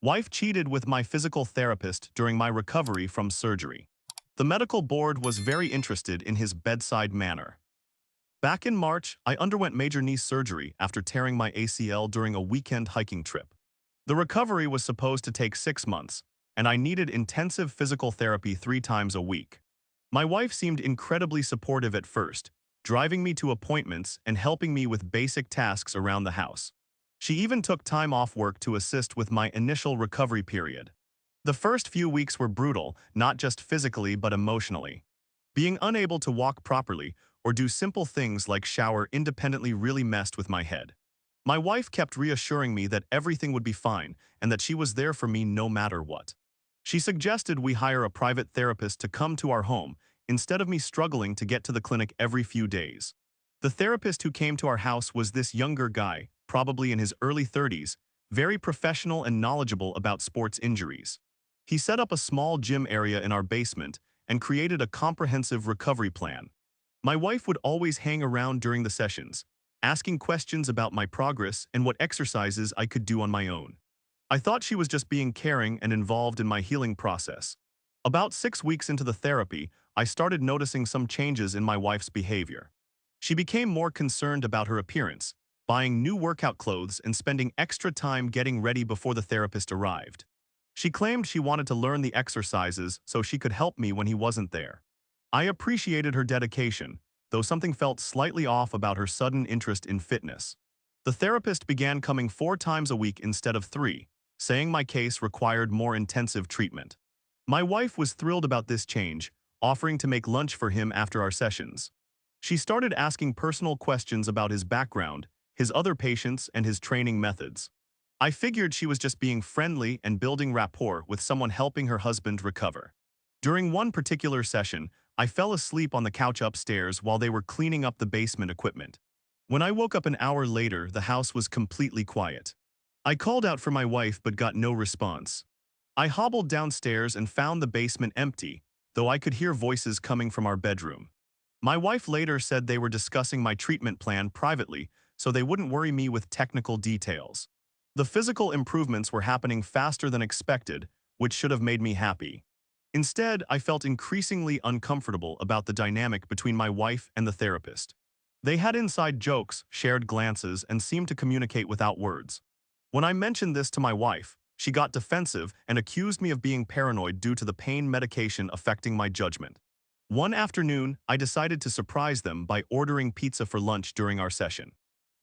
Wife cheated with my physical therapist during my recovery from surgery. The medical board was very interested in his bedside manner. Back in March, I underwent major knee surgery after tearing my ACL during a weekend hiking trip. The recovery was supposed to take 6 months, and I needed intensive physical therapy 3 times a week. My wife seemed incredibly supportive at first, driving me to appointments and helping me with basic tasks around the house. She even took time off work to assist with my initial recovery period. The first few weeks were brutal, not just physically but emotionally. Being unable to walk properly or do simple things like shower independently really messed with my head. My wife kept reassuring me that everything would be fine and that she was there for me no matter what. She suggested we hire a private therapist to come to our home instead of me struggling to get to the clinic every few days. The therapist who came to our house was this younger guy, probably in his early 30s, very professional and knowledgeable about sports injuries. He set up a small gym area in our basement and created a comprehensive recovery plan. My wife would always hang around during the sessions, asking questions about my progress and what exercises I could do on my own. I thought she was just being caring and involved in my healing process. About 6 weeks into the therapy, I started noticing some changes in my wife's behavior. She became more concerned about her appearance, buying new workout clothes and spending extra time getting ready before the therapist arrived. She claimed she wanted to learn the exercises so she could help me when he wasn't there. I appreciated her dedication, though something felt slightly off about her sudden interest in fitness. The therapist began coming 4 times a week instead of 3, saying my case required more intensive treatment. My wife was thrilled about this change, offering to make lunch for him after our sessions. She started asking personal questions about his background, his other patients, and his training methods. I figured she was just being friendly and building rapport with someone helping her husband recover. During one particular session, I fell asleep on the couch upstairs while they were cleaning up the basement equipment. When I woke up an hour later, the house was completely quiet. I called out for my wife but got no response. I hobbled downstairs and found the basement empty, though I could hear voices coming from our bedroom. My wife later said they were discussing my treatment plan privately so they wouldn't worry me with technical details. The physical improvements were happening faster than expected, which should have made me happy. Instead, I felt increasingly uncomfortable about the dynamic between my wife and the therapist. They had inside jokes, shared glances, and seemed to communicate without words. When I mentioned this to my wife, she got defensive and accused me of being paranoid due to the pain medication affecting my judgment. One afternoon, I decided to surprise them by ordering pizza for lunch during our session.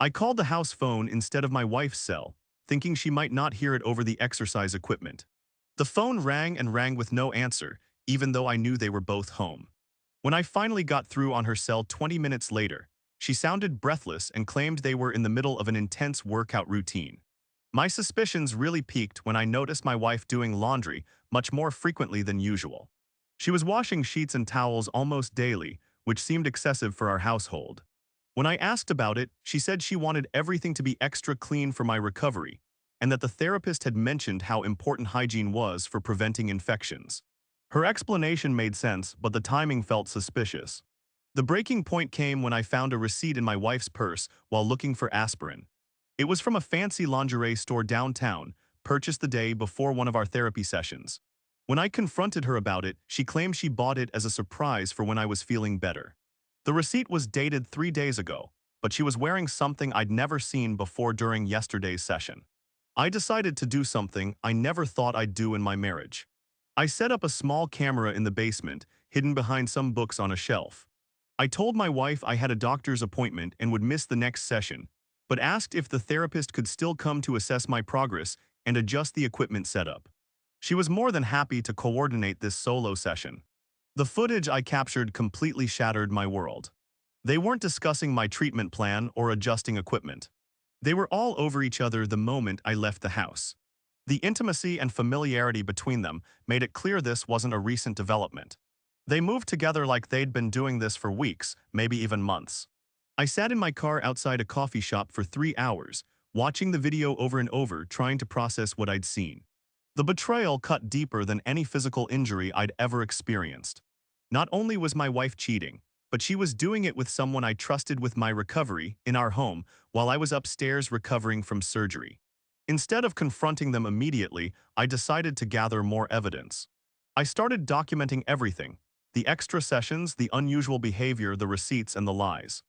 I called the house phone instead of my wife's cell, thinking she might not hear it over the exercise equipment. The phone rang and rang with no answer, even though I knew they were both home. When I finally got through on her cell 20 minutes later, she sounded breathless and claimed they were in the middle of an intense workout routine. My suspicions really peaked when I noticed my wife doing laundry much more frequently than usual. She was washing sheets and towels almost daily, which seemed excessive for our household. When I asked about it, she said she wanted everything to be extra clean for my recovery, and that the therapist had mentioned how important hygiene was for preventing infections. Her explanation made sense, but the timing felt suspicious. The breaking point came when I found a receipt in my wife's purse while looking for aspirin. It was from a fancy lingerie store downtown, purchased the day before one of our therapy sessions. When I confronted her about it, she claimed she bought it as a surprise for when I was feeling better. The receipt was dated 3 days ago, but she was wearing something I'd never seen before during yesterday's session. I decided to do something I never thought I'd do in my marriage. I set up a small camera in the basement, hidden behind some books on a shelf. I told my wife I had a doctor's appointment and would miss the next session, but asked if the therapist could still come to assess my progress and adjust the equipment setup. She was more than happy to coordinate this solo session. The footage I captured completely shattered my world. They weren't discussing my treatment plan or adjusting equipment. They were all over each other the moment I left the house. The intimacy and familiarity between them made it clear this wasn't a recent development. They moved together like they'd been doing this for weeks, maybe even months. I sat in my car outside a coffee shop for 3 hours, watching the video over and over, trying to process what I'd seen. The betrayal cut deeper than any physical injury I'd ever experienced. Not only was my wife cheating, but she was doing it with someone I trusted with my recovery in our home while I was upstairs recovering from surgery. Instead of confronting them immediately, I decided to gather more evidence. I started documenting everything: the extra sessions, the unusual behavior, the receipts, and the lies.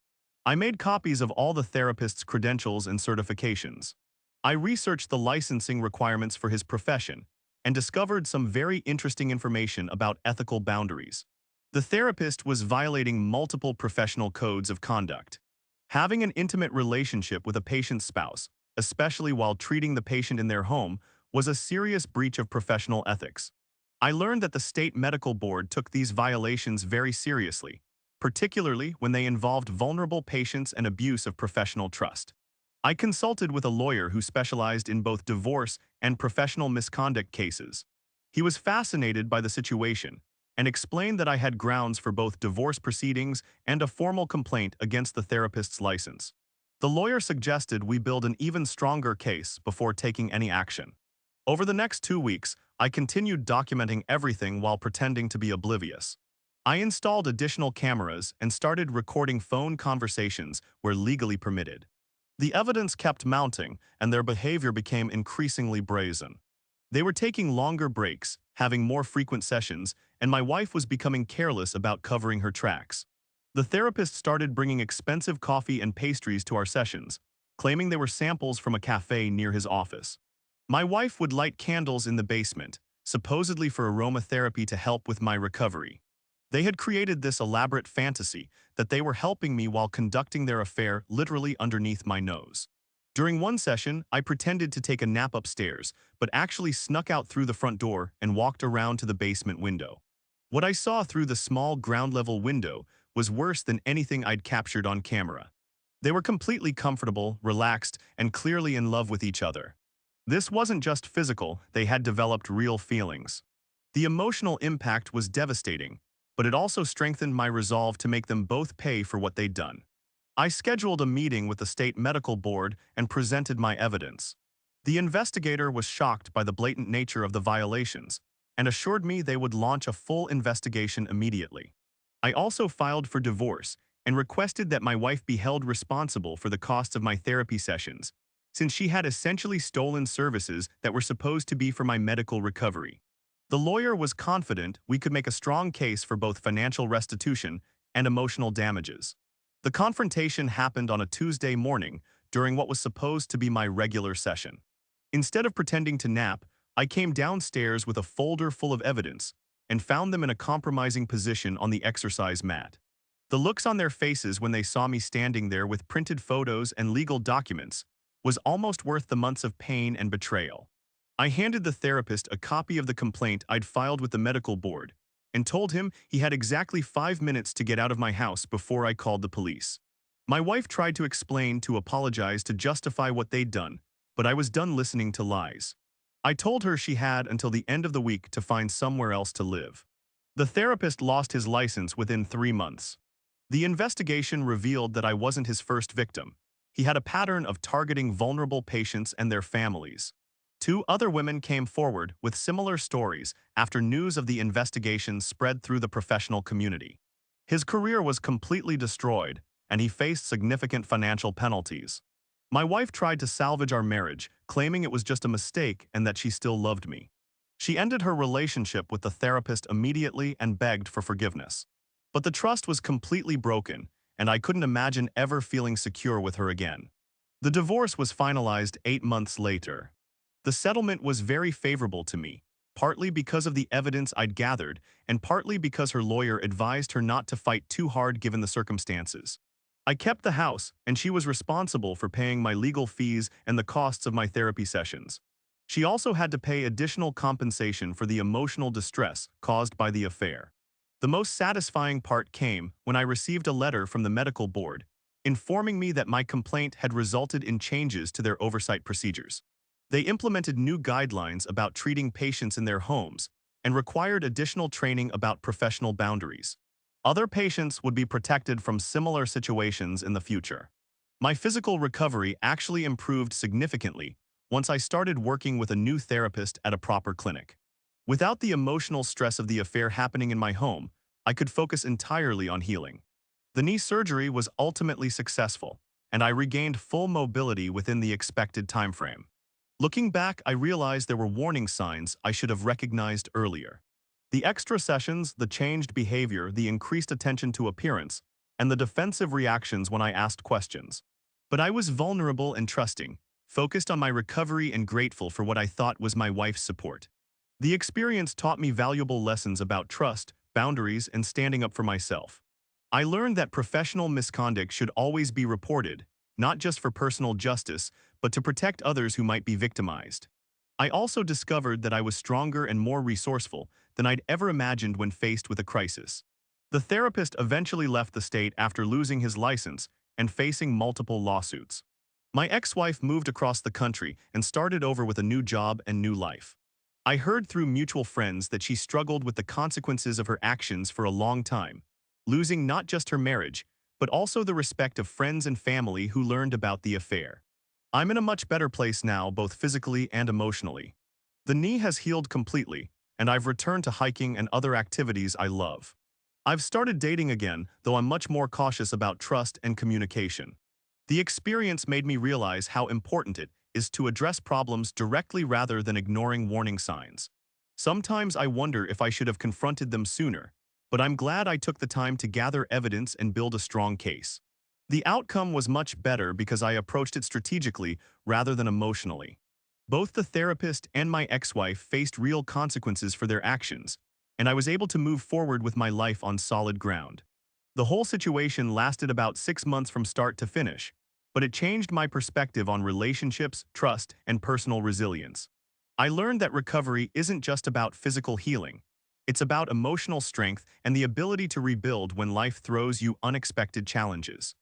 I made copies of all the therapist's credentials and certifications. I researched the licensing requirements for his profession and discovered some very interesting information about ethical boundaries. The therapist was violating multiple professional codes of conduct. Having an intimate relationship with a patient's spouse, especially while treating the patient in their home, was a serious breach of professional ethics. I learned that the state medical board took these violations very seriously, particularly when they involved vulnerable patients and abuse of professional trust. I consulted with a lawyer who specialized in both divorce and professional misconduct cases. He was fascinated by the situation and explained that I had grounds for both divorce proceedings and a formal complaint against the therapist's license. The lawyer suggested we build an even stronger case before taking any action. Over the next 2 weeks, I continued documenting everything while pretending to be oblivious. I installed additional cameras and started recording phone conversations where legally permitted. The evidence kept mounting, and their behavior became increasingly brazen. They were taking longer breaks, having more frequent sessions, and my wife was becoming careless about covering her tracks. The therapist started bringing expensive coffee and pastries to our sessions, claiming they were samples from a cafe near his office. My wife would light candles in the basement, supposedly for aromatherapy to help with my recovery. They had created this elaborate fantasy that they were helping me while conducting their affair literally underneath my nose. During one session, I pretended to take a nap upstairs, but actually snuck out through the front door and walked around to the basement window. What I saw through the small ground-level window was worse than anything I'd captured on camera. They were completely comfortable, relaxed, and clearly in love with each other. This wasn't just physical, they had developed real feelings. The emotional impact was devastating, but it also strengthened my resolve to make them both pay for what they'd done. I scheduled a meeting with the state medical board and presented my evidence. The investigator was shocked by the blatant nature of the violations and assured me they would launch a full investigation immediately. I also filed for divorce and requested that my wife be held responsible for the costs of my therapy sessions, since she had essentially stolen services that were supposed to be for my medical recovery. The lawyer was confident we could make a strong case for both financial restitution and emotional damages. The confrontation happened on a Tuesday morning during what was supposed to be my regular session. Instead of pretending to nap, I came downstairs with a folder full of evidence and found them in a compromising position on the exercise mat. The looks on their faces when they saw me standing there with printed photos and legal documents was almost worth the months of pain and betrayal. I handed the therapist a copy of the complaint I'd filed with the medical board and told him he had exactly 5 minutes to get out of my house before I called the police. My wife tried to explain, to apologize, to justify what they'd done, but I was done listening to lies. I told her she had until the end of the week to find somewhere else to live. The therapist lost his license within 3 months. The investigation revealed that I wasn't his first victim. He had a pattern of targeting vulnerable patients and their families. 2 other women came forward with similar stories after news of the investigation spread through the professional community. His career was completely destroyed, and he faced significant financial penalties. My wife tried to salvage our marriage, claiming it was just a mistake and that she still loved me. She ended her relationship with the therapist immediately and begged for forgiveness. But the trust was completely broken, and I couldn't imagine ever feeling secure with her again. The divorce was finalized 8 months later. The settlement was very favorable to me, partly because of the evidence I'd gathered and partly because her lawyer advised her not to fight too hard given the circumstances. I kept the house, and she was responsible for paying my legal fees and the costs of my therapy sessions. She also had to pay additional compensation for the emotional distress caused by the affair. The most satisfying part came when I received a letter from the medical board informing me that my complaint had resulted in changes to their oversight procedures. They implemented new guidelines about treating patients in their homes and required additional training about professional boundaries. Other patients would be protected from similar situations in the future. My physical recovery actually improved significantly once I started working with a new therapist at a proper clinic. Without the emotional stress of the affair happening in my home, I could focus entirely on healing. The knee surgery was ultimately successful, and I regained full mobility within the expected timeframe. Looking back, I realized there were warning signs I should have recognized earlier. The extra sessions, the changed behavior, the increased attention to appearance, and the defensive reactions when I asked questions. But I was vulnerable and trusting, focused on my recovery and grateful for what I thought was my wife's support. The experience taught me valuable lessons about trust, boundaries, and standing up for myself. I learned that professional misconduct should always be reported, not just for personal justice, but to protect others who might be victimized. I also discovered that I was stronger and more resourceful than I'd ever imagined when faced with a crisis. The therapist eventually left the state after losing his license and facing multiple lawsuits. My ex-wife moved across the country and started over with a new job and new life. I heard through mutual friends that she struggled with the consequences of her actions for a long time, losing not just her marriage, but also the respect of friends and family who learned about the affair. I'm in a much better place now, both physically and emotionally. The knee has healed completely, and I've returned to hiking and other activities I love. I've started dating again, though I'm much more cautious about trust and communication. The experience made me realize how important it is to address problems directly rather than ignoring warning signs. Sometimes I wonder if I should have confronted them sooner, but I'm glad I took the time to gather evidence and build a strong case. The outcome was much better because I approached it strategically rather than emotionally. Both the therapist and my ex-wife faced real consequences for their actions, and I was able to move forward with my life on solid ground. The whole situation lasted about 6 months from start to finish, but it changed my perspective on relationships, trust, and personal resilience. I learned that recovery isn't just about physical healing. It's about emotional strength and the ability to rebuild when life throws you unexpected challenges.